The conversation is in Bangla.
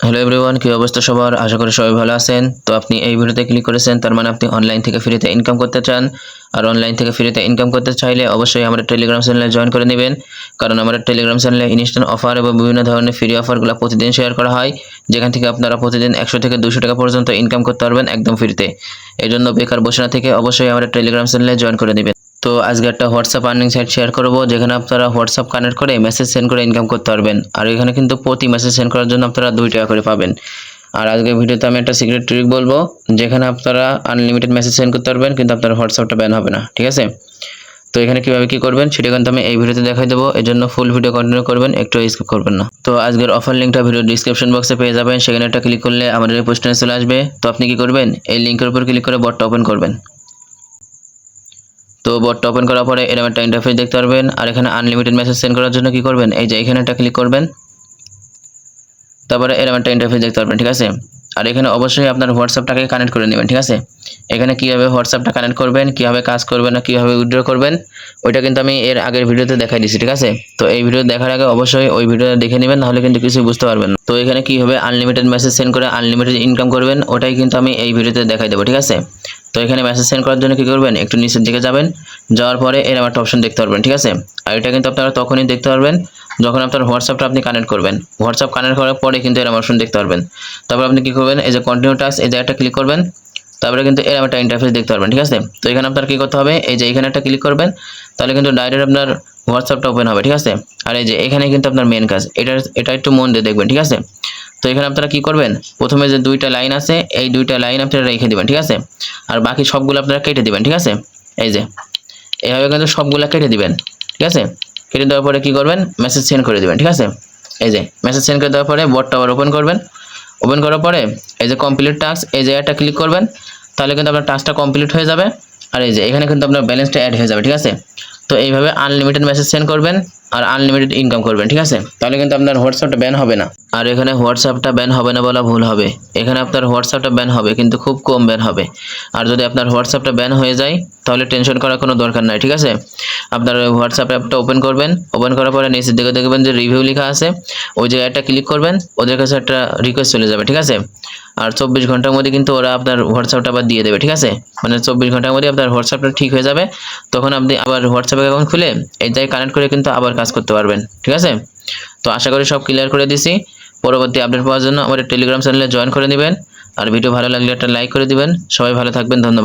হ্যালো এভরিওয়ান, কি অবস্থা সবার? আশা করি সবাই ভালো আছেন। তো আপনি এই ভিডিওতে ক্লিক করেছেন, তার মানে আপনি অনলাইন থেকে ফ্রিতে ইনকাম করতে চান। আর অনলাইন থেকে ফ্রিতে ইনকাম করতে চাইলে অবশ্যই আমাদের টেলিগ্রাম চ্যানেলে জয়েন করে নেবেন, কারণ আমাদের টেলিগ্রাম চ্যানেলে ইনস্ট্যান্ট অফার এবং বিভিন্ন ধরনের ফ্রি অফারগুলো প্রতিদিন শেয়ার করা হয়, যেখান থেকে আপনারা প্রতিদিন 100 থেকে 200 টাকা পর্যন্ত ইনকাম করতে পারবেন একদম ফ্রিতে। এই জন্য বেকার বসে না থেকে অবশ্যই আমাদের টেলিগ্রাম চ্যানেলে জয়েন করে নেবেন। তো আজকে একটা হোয়াটসঅ্যাপ আর্নিং সাইট শেয়ার করব, যেখানে আপনারা হোয়াটসঅ্যাপ কানেক্ট করে মেসেজ সেন্ড করে ইনকাম করতে পারবেন। আর এখানে কিন্তু প্রতি মেসেজ সেন্ড করার জন্য আপনারা 2 টাকা করে পাবেন। আর আজকের ভিডিওতে আমি একটা সিক্রেট ট্রিক বলবো, যেখানে আপনারা আনলিমিটেড মেসেজ সেন্ড করতে পারবেন, কিন্তু আপনার হোয়াটসঅ্যাপটা ব্যান হবে না, ঠিক আছে? তো এখানে কিভাবে কি করবেন সেটা কিন্তু আমি এই ভিডিওতে দেখাই দেবো। এই জন্য ফুল ভিডিও কন্টিনিউ করবেন, একটু স্কিপ করবেন না। তো আজকের অফার লিঙ্কটা ভিডিও ডিসক্রিপশন বক্সে পেয়ে যাবেন, সেখানে একটা ক্লিক করলে আমাদের এই পোস্টে চলে আসবে। তো আপনি কি করবেন, এই লিঙ্কের উপর ক্লিক করে বটটা ওপেন করবেন। তো বটটা ওপেন করার পরে এরকম একটা ইন্টারফেস দেখতে পারবেন। আর এখানে আনলিমিটেড মেসেজ সেন্ড করার জন্য কি করবেন, এই যে এখানে একটা ক্লিক করবেন, তারপরে এরকম একটা ইন্টারফেস দেখতে পারবেন, ঠিক আছে? আর এখানে অবশ্যই আপনার হোয়াটসঅ্যাপটাকে কানেক্ট করে নেবেন, ঠিক আছে? এখানে কীভাবে হোয়াটসঅ্যাপটা কানেক্ট করবেন, কীভাবে কাজ করবেন না কীভাবে উইথড্র করবেন, ওইটা কিন্তু আমি এর আগের ভিডিওতে দেখাই দিচ্ছি, ঠিক আছে? তো এই ভিডিও দেখার আগে অবশ্যই ওই ভিডিওটা দেখে নেবেন, নাহলে কিন্তু কিছু বুঝতে পারবেন না। তো এখানে কীভাবে আনলিমিটেড মেসেজ সেন্ড করে আনলিমিটেড ইনকাম করবেন, ওটাই কিন্তু আমি এই ভিডিওতে দেখাই দেবো, ঠিক আছে? তো এখানে মেসেজ সেন্ড করার জন্য কী করবেন, একটু নিচের দিকে যাবেন, যাওয়ার পরে এরকম একটা অপশন দেখতে পারবেন, ঠিক আছে? আর এটা কিন্তু আপনারা তখনই দেখতে পারবেন যখন আপনার হোয়াটসঅ্যাপটা আপনি কানেক্ট করবেন। হোয়াটসঅ্যাপ কানেক্ট করার পরে কিন্তু এরকম অপশন দেখতে পারবেন। তারপর আপনি কী করবেন, এই যে কন্টিনিউ টাস্ক, এই জায়গাটা ক্লিক করবেন, তারপরে কিন্তু এরকম একটা ইন্টারফেস দেখতে পারবেন, ঠিক আছে? তো এখানে আপনার কী করতে হবে, এই যে এখানে একটা ক্লিক করবেন, তাহলে কিন্তু ডাইরেক্ট আপনার হোয়াটসঅ্যাপটা ওপেন হবে, ঠিক আছে? আর এই যে এখানে কিন্তু আপনার মেন কাজ, এটা একটু মন দিয়ে দেখবেন, ঠিক আছে? তো এখানে আপনারা কি করবেন, প্রথমে যে 2টা লাইন আছে, এই 2টা লাইন আপনারা রেখে দিবেন, ঠিক আছে? আর বাকি সবগুলো আপনারা কেটে দিবেন, ঠিক আছে? এই যে এইভাবে কিন্তু সবগুলো কেটে দিবেন, ঠিক আছে? কেটে দেওয়ার পরে কি করবেন, মেসেজ সেন্ড করে দিবেন, ঠিক আছে? এই যে মেসেজ সেন্ড করে দেওয়ার পরে বটটা আবার ওপেন করবেন। ওপেন করার পরে এই যে কমপ্লিট টাস্ক, এই জায়গাটা ক্লিক করবেন, তাহলে কিন্তু আপনার টাস্কটা কমপ্লিট হয়ে যাবে। আর এই যে এখানে কিন্তু আপনার ব্যালেন্সটা অ্যাড হয়ে যাবে, ঠিক আছে? তো এইভাবে আনলিমিটেড মেসেজ সেন্ড করবেন আর আনলিমিটেড ইনকাম করবেন, ঠিক আছে? তাহলে কিন্তু আপনার হোয়াটসঅ্যাপটা ব্যান হবে না। আর এখানে হোয়াটসঅ্যাপটা ব্যান হবে না বলা ভুল হবে, এখানে আপনার হোয়াটসঅ্যাপটা ব্যান হবে, কিন্তু খুব কম ব্যান হবে। আর যদি আপনার হোয়াটসঅ্যাপটা ব্যান হয়ে যায়, তাহলে টেনশন করার কোনো দরকার নাই, ঠিক আছে? আপনার হোয়াটসঅ্যাপ অ্যাপটা ওপেন করবেন, ওপেন করার পরে নিচের দিকে দেখবেন যে রিভিউ লেখা আছে, ওই জায়গাটা ক্লিক করবেন, ওদের কাছে একটা রিকোয়েস্ট চলে যাবে, ঠিক আছে? আর 24 ঘন্টার মধ্যে কিন্তু ওরা আপনার হোয়াটসঅ্যাপটা আবার দিয়ে দেবে, ঠিক আছে? মানে 24 ঘন্টার মধ্যে আপনার হোয়াটসঅ্যাপটা ঠিক হয়ে যাবে, তখন আপনি আবার হোয়াটসঅ্যাপ অ্যাকাউন্ট খুলে এই জায়গায় কানেক্ট করে কিন্তু আবার কাজ করতে পারবেন, ঠিক আছে? তো আশা করি সব ক্লিয়ার করে দিছি। পরবর্তী আপডেট পাওয়ার জন্য আমাদের টেলিগ্রাম চ্যানেলে জয়েন করে নেবেন। আর ভিডিও ভালো লাগলে একটা লাইক করে দিবেন। সবাই ভালো থাকবেন, ধন্যবাদ।